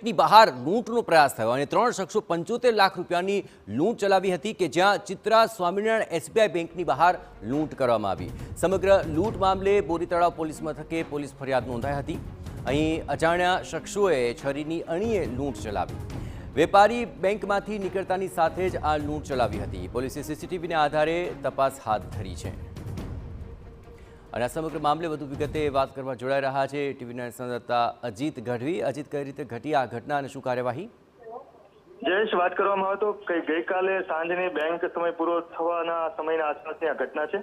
બેંકની બહાર લૂંટનો પ્રયાસ થયો અને 3 શખ્સો 75 લાખ રૂપિયાની લૂંટ ચલાવી હતી કે જ્યાં ચિત્રા સ્વામિનારાયણ એસબીઆઈ બેંકની બહાર લૂંટ કરવામાં આવી। સમગ્ર લૂંટ મામલે બોરી તળાવ પોલીસ મથકે પોલીસ ફરિયાદ નોંધાઈ હતી। અહીં અજાણ્યા શખ્સોએ છરીની અણીએ લૂંટ ચલાવી। વેપારી બેંકમાંથી નીકળતાની સાથે જ આ લૂંટ ચલાવી હતી। પોલીસે સીસીટીવીના આધારે તપાસ હાથ ધરી છે અને આ સમગ્ર મામલે વધુ વિગતે વાત કરવા જોડાઈ રહ્યા છે ટીવીના સંવાદદાતા અજીત ગઢવી। અજીત, કઈ રીતે ઘટી આ ઘટના અને શું કાર્યવાહી? જયેશ, વાત કરવામાં આવે તો ગઈકાલે સાંજની બેંક સમય પૂરો થવાના સમયના આસપાસની આ ઘટના છે।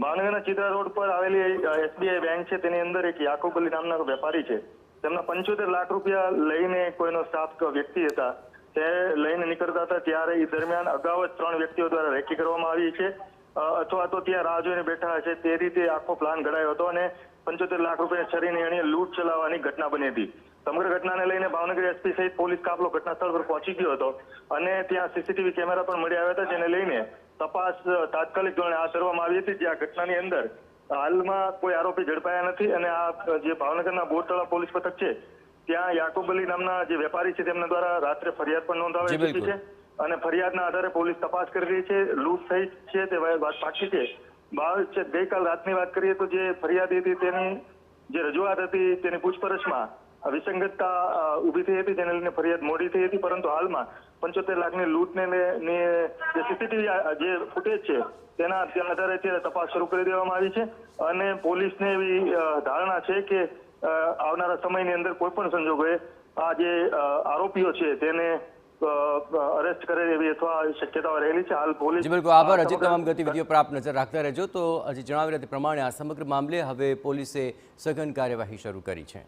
ભાવનગરના ચિત્રા રોડ પર આવેલી એસબીઆઈ બેંક છે, તેની અંદર એક યાકુબ અલી નામના વેપારી છે। તેમના 75 લાખ રૂપિયા લઈને કોઈનો સ્ટાફ વ્યક્તિ હતા તે લઈને નીકળતા હતા, ત્યારે એ દરમિયાન અગાઉ જ 3 વ્યક્તિઓ દ્વારા રેકી કરવામાં આવી છે અથવા તો ત્યાં રાહ જોઈને બેઠા છે। તે રીતે આખો પ્લાન ઘડાયો હતો અને 75 લાખ રૂપિયા છરીની અણીએ લૂંટ ચલાવવાની ઘટના બની હતી। સમગ્ર ઘટનાને લઈને ભાવનગર એસપી સહિત પોલીસ કાફલો ઘટના સ્થળ પર પહોંચી ગયો હતો અને ત્યાં સીસીટીવી કેમેરા પણ મળી આવ્યા હતા, જેને લઈને તપાસ તાત્કાલિક ધોરણે હાથ ધરવામાં આવી હતી। જે આ ઘટનાની અંદર હાલમાં કોઈ આરોપી ઝડપાયા નથી અને આ જે ભાવનગરના બોરતળાવ પોલીસ મથક છે ત્યાં યાકુબ અલી નામના જે વેપારી છે તેમના દ્વારા રાત્રે ફરિયાદ પણ નોંધાવી ચૂકી છે અને ફરિયાદના આધારે પોલીસ તપાસ કરી રહી છે। લૂંટ થઈ છે તે વાત સાચી છે। ગઈકાલ રાતની વાત કરીએ તો જે ફરિયાદી હતી તેની જે રજૂઆત હતી તેની પૂછપરછમાં વિસંગતતા ઊભી થઈ હતી, જેને લઈને ફરિયાદ મોડી થઈ હતી, પરંતુ હાલમાં 75 લાખની લૂંટને જે સીસીટીવી જે ફૂટેજ છે તેના આધારે તપાસ શરૂ કરી દેવામાં આવી છે અને પોલીસને એવી ધારણા છે કે આવનારા સમયની અંદર કોઈ પણ સંજોગોએ આ જે આરોપીઓ છે તેને અરેસ્ટ કરે એવી અથવા શક્યતાઓ રહેલી છે। હાલ પોલીસ બિલકુલ આભાર અજીત, તમામ ગતિવિધિઓ પર આપ નજર રાખતા રહેજો। તો હજી જણાવી રહ્યા તે પ્રમાણે આ સમગ્ર મામલે હવે પોલીસે સઘન કાર્યવાહી શરૂ કરી છે।